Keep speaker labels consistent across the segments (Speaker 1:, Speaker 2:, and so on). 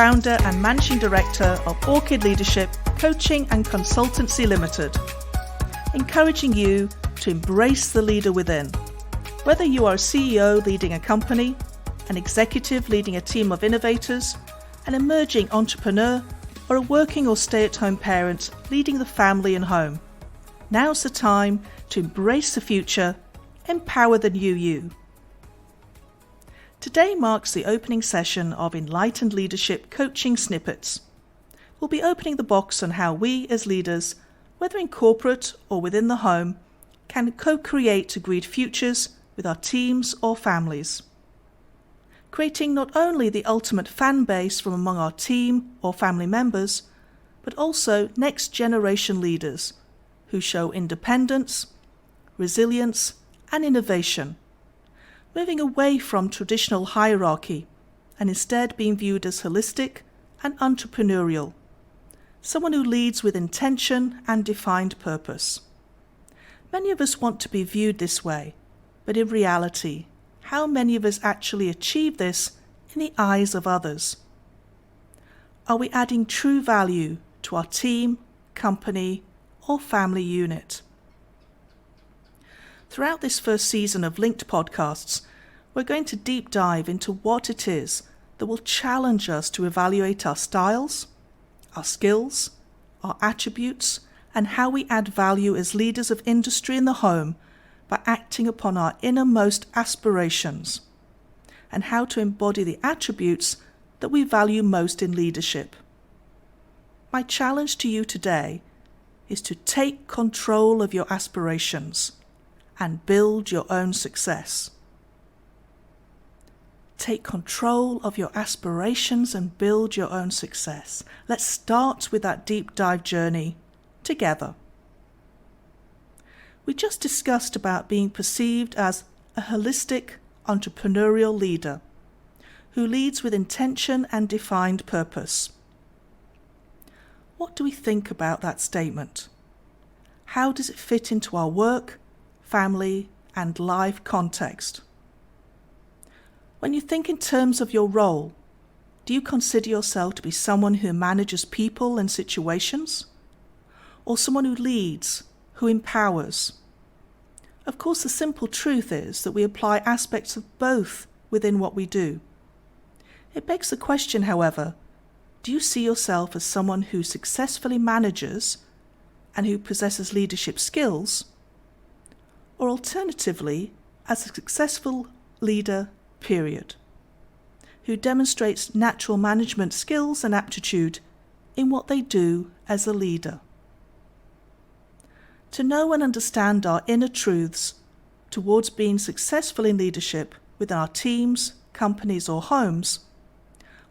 Speaker 1: founder and managing director of Orchid Leadership Coaching and Consultancy Limited, encouraging you to embrace the leader within. Whether you are a CEO leading a company, an executive leading a team of innovators, an emerging entrepreneur, or a working or stay-at-home parent leading the family and home, now's the time to embrace the future, empower the new you. Today marks the opening session of Enlightened Leadership Coaching Snippets. We'll be opening the box on how we as leaders, whether in corporate or within the home, can co-create agreed futures with our teams or families, creating not only the ultimate fan base from among our team or family members, but also next generation leaders who show independence, resilience, and innovation, moving away from traditional hierarchy and instead being viewed as holistic and entrepreneurial, someone who leads with intention and defined purpose. Many of us want to be viewed this way, but in reality, how many of us actually achieve this in the eyes of others? Are we adding true value to our team, company, or family unit? Throughout this first season of Linked Podcasts, we're going to deep dive into what it is that will challenge us to evaluate our styles, our skills, our attributes, and how we add value as leaders of industry in the home by acting upon our innermost aspirations, and how to embody the attributes that we value most in leadership. My challenge to you today is to take control of your aspirations and build your own success. Take control of your aspirations and build your own success. Let's start with that deep dive journey together. We just discussed about being perceived as a holistic entrepreneurial leader who leads with intention and defined purpose. What do we think about that statement? How does it fit into our work, family, and life context? When you think in terms of your role, do you consider yourself to be someone who manages people and situations, or someone who leads, who empowers? Of course, the simple truth is that we apply aspects of both within what we do. It begs the question, however, do you see yourself as someone who successfully manages and who possesses leadership skills, or alternatively, as a successful leader, period, who demonstrates natural management skills and aptitude in what they do as a leader? To know and understand our inner truths towards being successful in leadership within our teams, companies, or homes,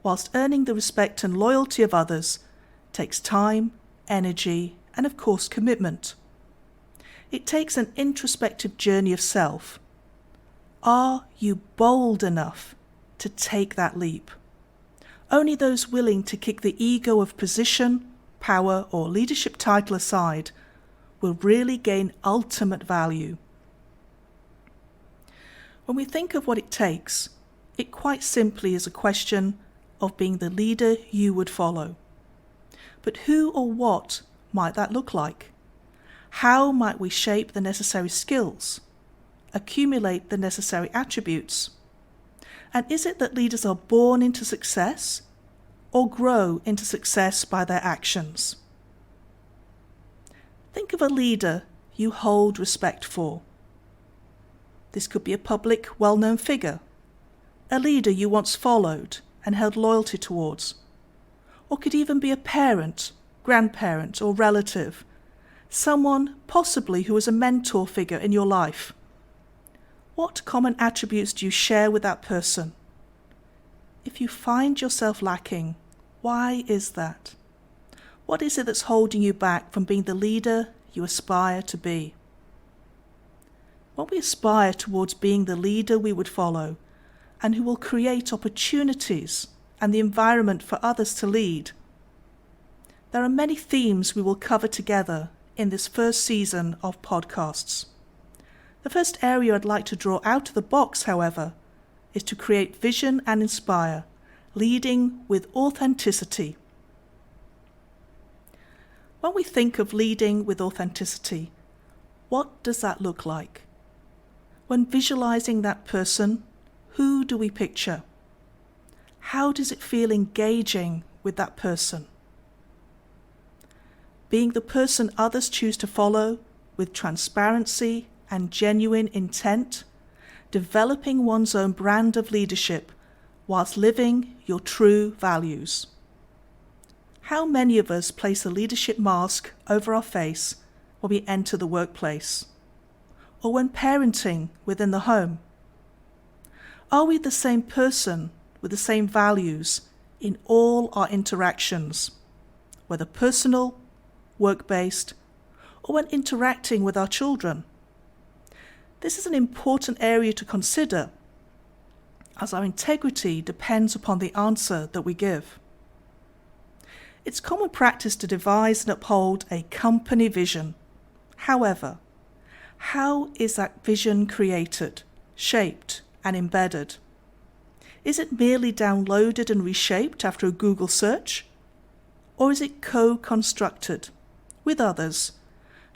Speaker 1: whilst earning the respect and loyalty of others, takes time, energy, and of course commitment. It takes an introspective journey of self. Are you bold enough to take that leap? Only those willing to kick the ego of position, power, or leadership title aside will really gain ultimate value. When we think of what it takes, it quite simply is a question of being the leader you would follow. But who or what might that look like? How might we shape the necessary skills, accumulate the necessary attributes? And is it that leaders are born into success or grow into success by their actions? Think of a leader you hold respect for. This could be a public, well-known figure, a leader you once followed and held loyalty towards, or could even be a parent, grandparent, or relative, someone possibly who was a mentor figure in your life. What common attributes do you share with that person? If you find yourself lacking, why is that? What is it that's holding you back from being the leader you aspire to be? When we aspire towards being the leader we would follow and who will create opportunities and the environment for others to lead, there are many themes we will cover together in this first season of podcasts. The first area I'd like to draw out of the box, however, is to create vision and inspire, leading with authenticity. When we think of leading with authenticity, what does that look like? When visualizing that person, who do we picture? How does it feel engaging with that person? Being the person others choose to follow with transparency and genuine intent, developing one's own brand of leadership whilst living your true values. How many of us place a leadership mask over our face when we enter the workplace, or when parenting within the home? Are we the same person with the same values in all our interactions, whether personal, work-based, or when interacting with our children? This is an important area to consider, as our integrity depends upon the answer that we give. It's common practice to devise and uphold a company vision. However, how is that vision created, shaped, and embedded? Is it merely downloaded and reshaped after a Google search? Or is it co-constructed with others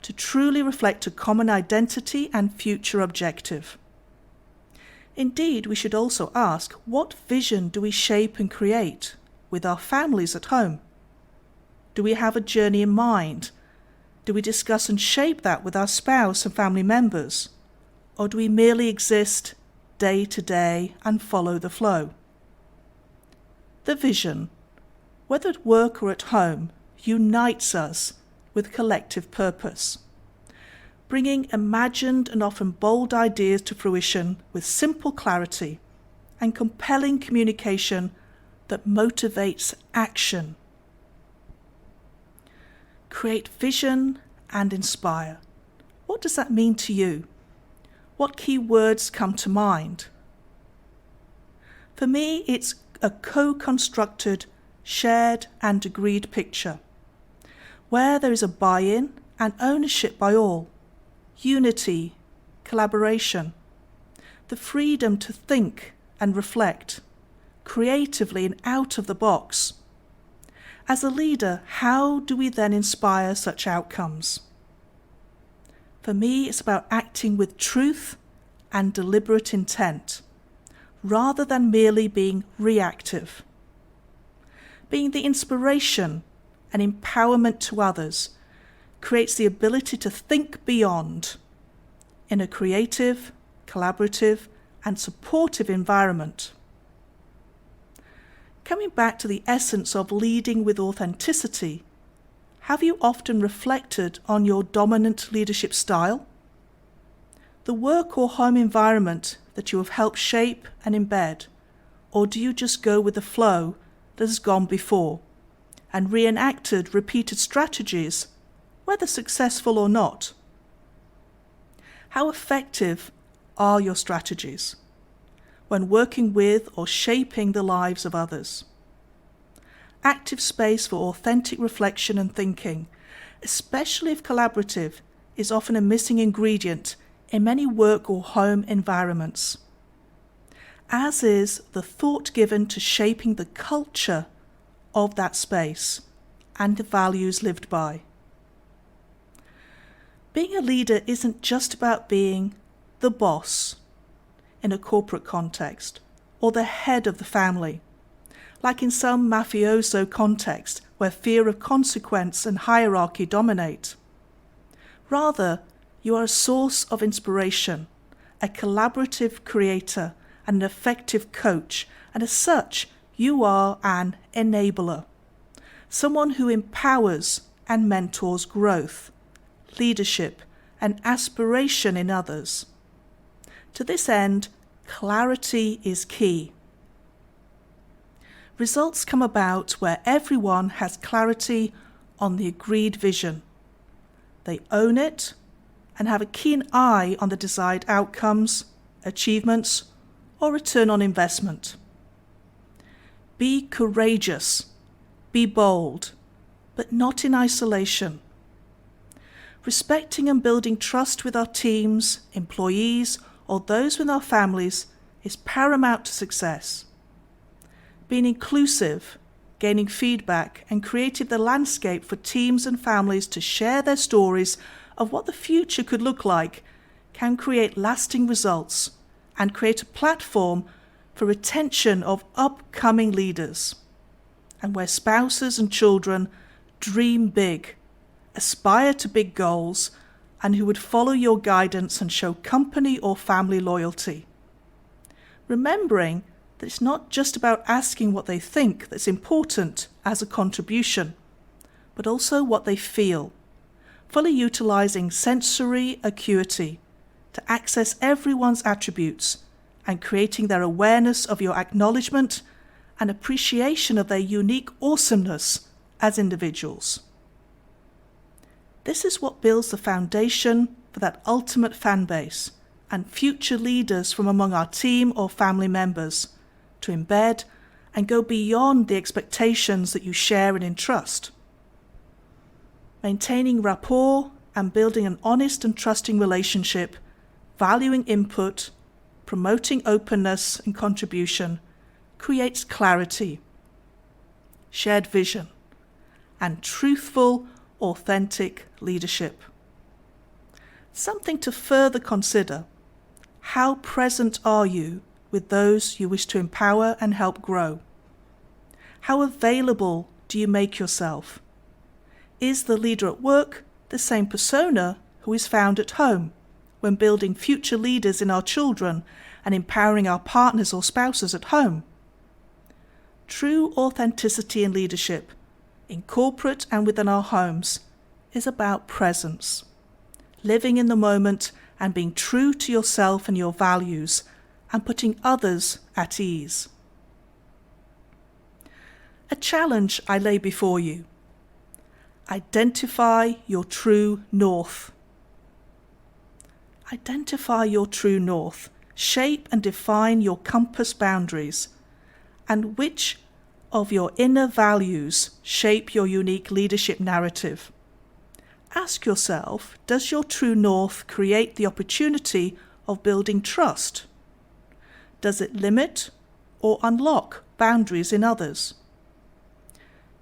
Speaker 1: to truly reflect a common identity and future objective? Indeed, we should also ask, what vision do we shape and create with our families at home? Do we have a journey in mind? Do we discuss and shape that with our spouse and family members? Or do we merely exist day to day and follow the flow? The vision, whether at work or at home, unites us with collective purpose, bringing imagined and often bold ideas to fruition with simple clarity and compelling communication that motivates action. Create vision and inspire. What does that mean to you? What key words come to mind? For me, it's a co-constructed, shared and agreed picture, where there is a buy-in and ownership by all, unity, collaboration, the freedom to think and reflect, creatively and out of the box. As a leader, how do we then inspire such outcomes? For me, it's about acting with truth and deliberate intent, rather than merely being reactive. Being the inspiration and empowerment to others creates the ability to think beyond in a creative, collaborative, and supportive environment. Coming back to the essence of leading with authenticity, have you often reflected on your dominant leadership style? The work or home environment that you have helped shape and embed, or do you just go with the flow that has gone before and reenacted repeated strategies, whether successful or not? How effective are your strategies when working with or shaping the lives of others? Active space for authentic reflection and thinking, especially if collaborative, is often a missing ingredient in many work or home environments, as is the thought given to shaping the culture of that space and the values lived by. Being a leader isn't just about being the boss in a corporate context or the head of the family, like in some mafioso context where fear of consequence and hierarchy dominate. Rather, you are a source of inspiration, a collaborative creator, and an effective coach, and as such, you are an enabler, someone who empowers and mentors growth, leadership, and aspiration in others. To this end, clarity is key. Results come about where everyone has clarity on the agreed vision. They own it and have a keen eye on the desired outcomes, achievements, or return on investment. Be courageous, be bold, but not in isolation. Respecting and building trust with our teams, employees, or those with our families is paramount to success. being inclusive, gaining feedback, and creating the landscape for teams and families to share their stories of what the future could look like can create lasting results and create a platform for retention of upcoming leaders, and where spouses and children dream big, aspire to big goals, and who would follow your guidance and show company or family loyalty. Remembering that it's not just about asking what they think that's important as a contribution, but also what they feel, fully utilizing sensory acuity to access everyone's attributes and creating their awareness of your acknowledgement and appreciation of their unique awesomeness as individuals. This is what builds the foundation for that ultimate fan base and future leaders from among our team or family members to embed and go beyond the expectations that you share and entrust. Maintaining rapport and building an honest and trusting relationship, valuing input, promoting openness and contribution, creates clarity, shared vision, and truthful, authentic leadership. Something to further consider: how present are you with those you wish to empower and help grow? How available do you make yourself? Is the leader at work the same persona who is found at home when building future leaders in our children and empowering our partners or spouses at home? True authenticity in leadership, in corporate and within our homes, is about presence, living in the moment and being true to yourself and your values, and putting others at ease. A challenge I lay before you: identify your true north. Identify your true north, shape and define your compass boundaries, and which of your inner values shape your unique leadership narrative. Ask yourself, does your true north create the opportunity of building trust? Does it limit or unlock boundaries in others?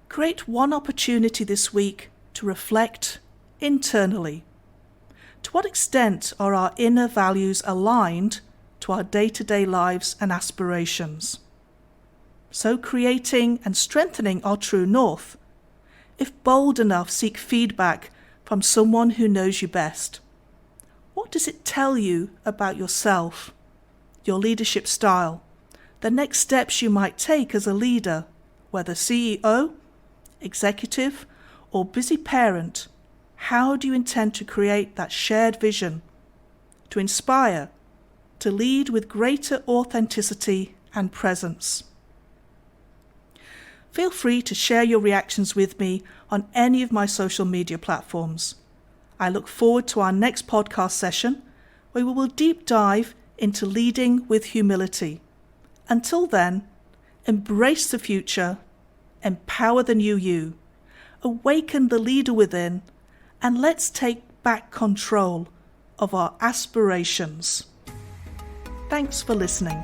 Speaker 1: Create one opportunity this week to reflect internally. To what extent are our inner values aligned to our day-to-day lives and aspirations? So creating and strengthening our true north. If bold enough, seek feedback from someone who knows you best. What does it tell you about yourself, your leadership style, the next steps you might take as a leader, whether CEO, executive, or busy parent? How do you intend to create that shared vision, to inspire, to lead with greater authenticity and presence? Feel free to share your reactions with me on any of my social media platforms. I look forward to our next podcast session, where we will deep dive into leading with humility. Until then, embrace the future, empower the new you, awaken the leader within, and let's take back control of our aspirations. Thanks for listening.